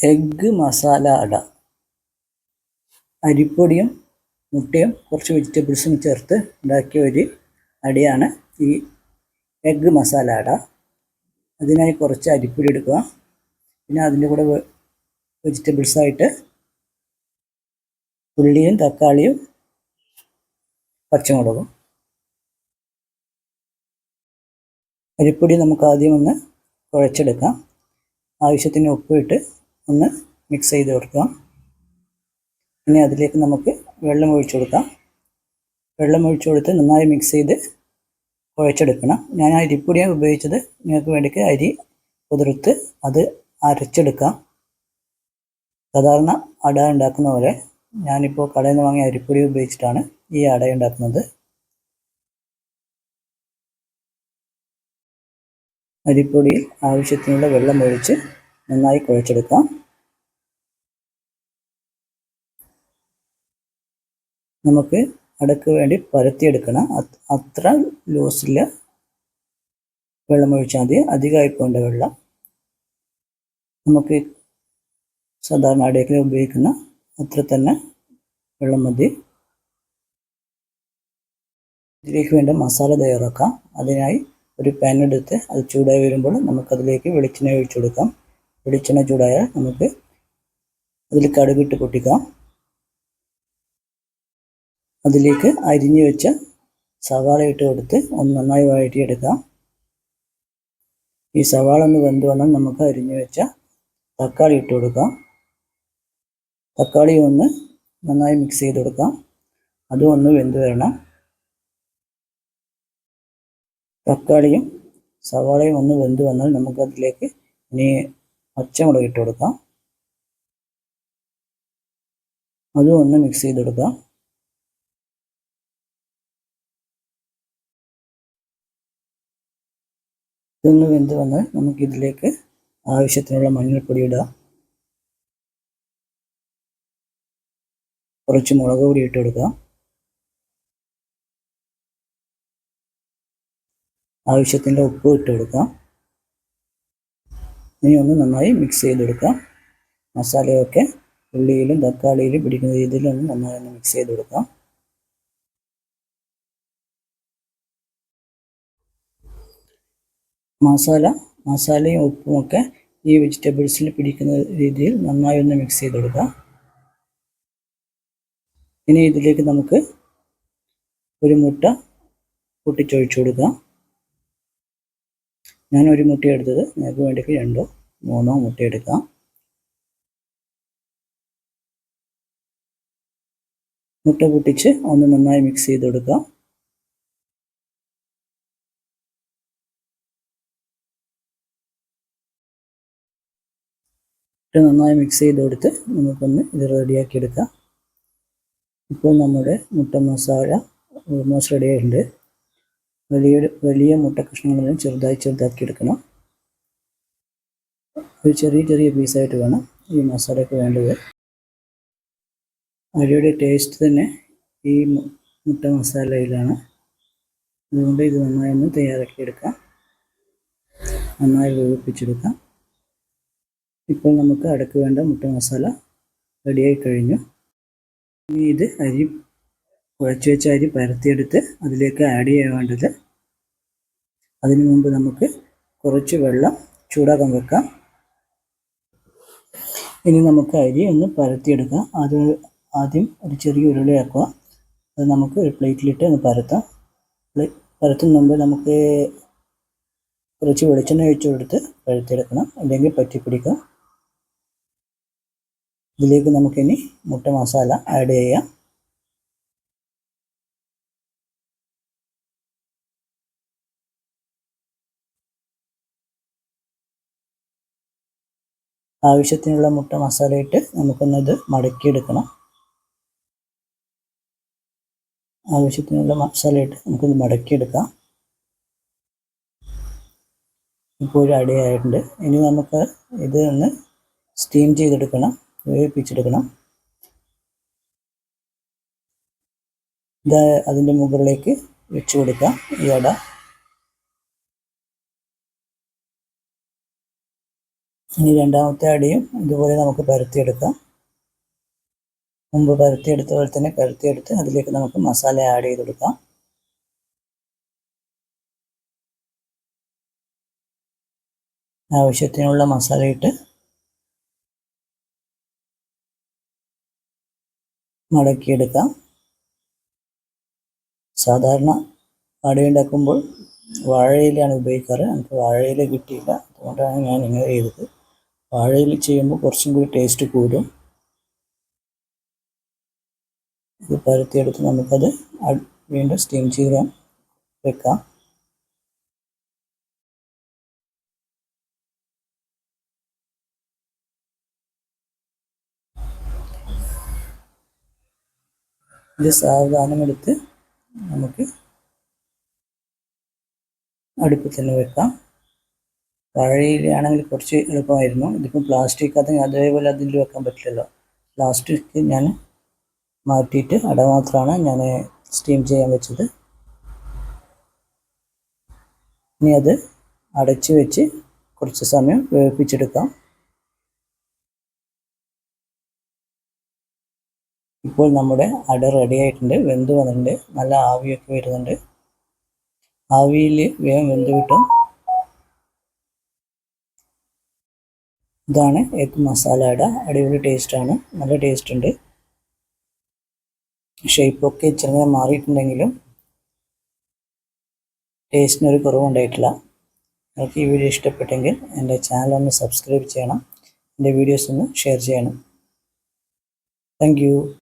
Egg masala അട. അരിപ്പൊടിയും മുട്ടയും കുറച്ച് വെജിറ്റബിൾസും ചേർത്ത് ഉണ്ടാക്കിയ ഒരു അടയാണ് ഈ എഗ്ഗ് മസാല അട. അതിനായി കുറച്ച് അരിപ്പൊടി എടുക്കുക. പിന്നെ അതിൻ്റെ കൂടെ വെജിറ്റബിൾസായിട്ട് ഉള്ളിയും തക്കാളിയും പച്ചമുളകും. അരിപ്പൊടി നമുക്ക് ആദ്യം ഒന്ന് കുഴച്ചെടുക്കാം. ആവശ്യത്തിന് ഉപ്പിട്ട് ഒന്ന് മിക്സ് ചെയ്ത് കൊടുക്കാം. ഇനി അതിലേക്ക് നമുക്ക് വെള്ളം ഒഴിച്ചു കൊടുക്കാം. വെള്ളം ഒഴിച്ചു കൊടുത്ത് നന്നായി മിക്സ് ചെയ്ത് കുഴച്ചെടുക്കണം. ഞാൻ അരിപ്പൊടിയാണ് ഉപയോഗിച്ചത്. നിങ്ങൾക്ക് വേണ്ടിക്ക് അരി കുതിർത്ത് അത് അരച്ചെടുക്കാം. സാധാരണ അട ഉണ്ടാക്കുന്ന പോലെ ഞാനിപ്പോൾ കടയിൽ നിന്ന് വാങ്ങിയ അരിപ്പൊടി ഉപയോഗിച്ചിട്ടാണ് ഈ അട ഉണ്ടാക്കുന്നത്. അരിപ്പൊടിയിൽ ആവശ്യത്തിനുള്ള വെള്ളം ഒഴിച്ച് നന്നായി കുഴച്ചെടുക്കാം. നമുക്ക് അടയ്ക്ക് വേണ്ടി പരത്തിയെടുക്കണം. അത്ര ലൂസിൽ വെള്ളം ഒഴിച്ചാൽ മതി. അധികമായി പോകേണ്ട വെള്ളം. നമുക്ക് സാധാരണ അടയ്ക്ക് ഉപയോഗിക്കുന്ന അത്ര തന്നെ വെള്ളം മതി. ഇതിലേക്ക് വേണ്ട മസാല തയ്യാറാക്കാം. അതിനായി ഒരു പാൻ എടുത്ത് അത് ചൂടായി വരുമ്പോൾ നമുക്കതിലേക്ക് വെളിച്ചെണ്ണ ഒഴിച്ചു കൊടുക്കാം. വെളിച്ചെണ്ണ ചൂടായാൽ നമുക്ക് അതിൽ കടുകിട്ട് പൊട്ടിക്കാം. അതിലേക്ക് അരിഞ്ഞു വെച്ച സവാള ഇട്ട് കൊടുത്ത് ഒന്ന് നന്നായി വഴറ്റിയെടുക്കാം. ഈ സവാള ഒന്ന് വെന്ത് വന്നാൽ നമുക്ക് അരിഞ്ഞു വെച്ച തക്കാളി ഇട്ട് കൊടുക്കാം. തക്കാളി ഒന്ന് നന്നായി മിക്സ് ചെയ്ത് കൊടുക്കാം. അതും ഒന്ന് വെന്ത് വരണം. തക്കാളിയും സവാളയും ഒന്ന് വെന്ത് വന്നാൽ നമുക്കതിലേക്ക് ഇനി പച്ചമുളക് ഇട്ട് കൊടുക്കാം. അതും ഒന്ന് മിക്സ് ചെയ്ത് കൊടുക്കാം. ഇതൊന്ന് വെന്ത് വന്നാൽ നമുക്കിതിലേക്ക് ആവശ്യത്തിനുള്ള മഞ്ഞൾപ്പൊടി ഇടാം. കുറച്ച് മുളക് പൊടി ഇട്ട് കൊടുക്കാം. ആവശ്യത്തിൻ്റെ ഉപ്പ് ഇട്ട് കൊടുക്കാം. ഇനി ഒന്ന് നന്നായി മിക്സ് ചെയ്ത് കൊടുക്കാം. മസാലയൊക്കെ ഉള്ളിയിലും തക്കാളിയിലും പിടിക്കുന്ന രീതിയിൽ ഒന്ന് നന്നായി ഒന്ന് മിക്സ് ചെയ്ത് കൊടുക്കാം. മസാലയും ഉപ്പുമൊക്കെ ഈ വെജിറ്റബിൾസിൽ പിടിക്കുന്ന രീതിയിൽ നന്നായി ഒന്ന് മിക്സ് ചെയ്ത് കൊടുക്കാം. ഇനി ഇതിലേക്ക് നമുക്ക് ഒരു മുട്ട പൊട്ടിച്ചൊഴിച്ചു കൊടുക്കാം. ഞാൻ ഒരു മുട്ട എടുത്തത്. നിങ്ങൾക്ക് വേണ്ടിക്ക് 2 or 3 മുട്ട എടുക്കാം. മുട്ട പൊട്ടിച്ച് ഒന്ന് നന്നായി മിക്സ് ചെയ്ത് കൊടുക്കാം. നന്നായി മിക്സ് ചെയ്ത് കൊടുത്ത് നമുക്കൊന്ന് ഇത് റെഡിയാക്കി എടുക്കാം. ഇപ്പോൾ നമ്മുടെ മുട്ട മസാല ഓൾമോസ്റ്റ് റെഡി ആയിട്ടുണ്ട്. വലിയ മുട്ട കഷ്ണങ്ങളെല്ലാം ചെറുതാക്കി എടുക്കണം. ഒരു ചെറിയ പീസായിട്ട് വേണം ഈ മസാലയ്ക്ക് വേണ്ടത്. അരിയുടെ ടേസ്റ്റ് തന്നെ ഈ മുട്ട മസാലയിലാണ്. അതുകൊണ്ട് ഇത് നന്നായി ഒന്ന് തയ്യാറാക്കിയെടുക്കാം. നന്നായി വേവിപ്പിച്ചെടുക്കാം. ഇപ്പോൾ നമുക്ക് അടയ്ക്ക് വേണ്ട മുട്ട മസാല റെഡിയായി കഴിഞ്ഞു. ഇനി ഇത് കുഴച്ച് വെച്ച അരി പരത്തിയെടുത്ത് അതിലേക്ക് ആഡ് ചെയ്യാൻ വേണ്ടത്. അതിനു മുമ്പ് നമുക്ക് കുറച്ച് വെള്ളം ചൂടാക്കാൻ വെക്കാം. ഇനി നമുക്ക് അരി ഒന്ന് പരത്തിയെടുക്കാം. ആദ്യം ഒരു ചെറിയ ഉരുളയാക്കുക. അത് നമുക്ക് ഒരു പ്ലേറ്റിലിട്ട് ഒന്ന് പരത്താം. പരത്തുന്ന മുമ്പ് നമുക്ക് കുറച്ച് വെളിച്ചെണ്ണ ഒഴിച്ചു കൊടുത്ത് പരത്തിയെടുക്കണം, അല്ലെങ്കിൽ പറ്റിപ്പിടിക്കാം. ഇതിലേക്ക് നമുക്കിനി മുട്ട മസാല ആഡ് ചെയ്യാം. ആവശ്യത്തിനുള്ള മുട്ട മസാല ഇട്ട് നമുക്കൊന്നത് മടക്കിയെടുക്കണം. ആവശ്യത്തിനുള്ള മസാല ഇട്ട് നമുക്കൊന്ന് മടക്കിയെടുക്കാം. ഇപ്പോൾ ഒരു അടയായിട്ടുണ്ട്. ഇനി നമുക്ക് ഇത് ഒന്ന് സ്റ്റീം ചെയ്തെടുക്കണം, വേവിപ്പിച്ചെടുക്കണം. ഇത് അതിൻ്റെ മുകളിലേക്ക് വെച്ച് കൊടുക്കാം ഈ അട. ഇനി രണ്ടാമത്തെ അടിയും ഇതുപോലെ നമുക്ക് പരത്തിയെടുക്കാം. മുമ്പ് പരത്തിയെടുത്ത പോലെ തന്നെ പരത്തിയെടുത്ത് അതിലേക്ക് നമുക്ക് മസാല ആഡ് ചെയ്ത് കൊടുക്കാം. ആവശ്യത്തിനുള്ള മസാല ഇട്ട് മടക്കിയെടുക്കാം. സാധാരണ അട ഉണ്ടാക്കുമ്പോൾ വാഴയിലാണ് ഉപയോഗിക്കാറ്. നമുക്ക് വാഴയില കിട്ടിയില്ല, അതുകൊണ്ടാണ് ഞാൻ ഇങ്ങനെ ചെയ്തത്. വാഴയിൽ ചെയ്യുമ്പോൾ കുറച്ചും കൂടി ടേസ്റ്റ് കൂടും. ഇത് പരത്തിയെടുത്ത് നമുക്കത് വീണ്ടും സ്റ്റീം ചെയ്യാൻ വെക്കാം. ഇത് സാവധാനം എടുത്ത് നമുക്ക് അടുപ്പിൽ തന്നെ വെക്കാം. വാഴയിലാണെങ്കിൽ കുറച്ച് എളുപ്പമായിരുന്നു. ഇതിപ്പോൾ പ്ലാസ്റ്റിക് അതേപോലെ അതിൽ വെക്കാൻ പറ്റില്ലല്ലോ. പ്ലാസ്റ്റിക് ഞാൻ മാറ്റിയിട്ട് അട മാത്രമാണ് ഞാൻ സ്റ്റീം ചെയ്യാൻ വെച്ചത്. ഇനി അത് അടച്ച് വെച്ച് കുറച്ച് സമയം വേവിപ്പിച്ചെടുക്കാം. ഇപ്പോൾ നമ്മുടെ അട റെഡി ആയിട്ടുണ്ട്. വെന്ത് വന്നിട്ടുണ്ട്. നല്ല ആവിയൊക്കെ വരുന്നുണ്ട്. ആവിയിൽ വേഗം വെന്ത് കിട്ടും. ഇതാണ് എഗ് മസാല അട. അടിപൊളി ടേസ്റ്റാണ്, നല്ല ടേസ്റ്റ് ഉണ്ട്. ഷേപ്പൊക്കെ ചെറുങ്ങനെ മാറിയിട്ടുണ്ടെങ്കിലും ടേസ്റ്റിനൊരു കുറവുണ്ടായിട്ടില്ല. നിങ്ങൾക്ക് ഈ വീഡിയോ ഇഷ്ടപ്പെട്ടെങ്കിൽ എൻ്റെ ചാനൽ ഒന്ന് സബ്സ്ക്രൈബ് ചെയ്യണം. എൻ്റെ വീഡിയോസ് ഒന്ന് ഷെയർ ചെയ്യണം. Thank you.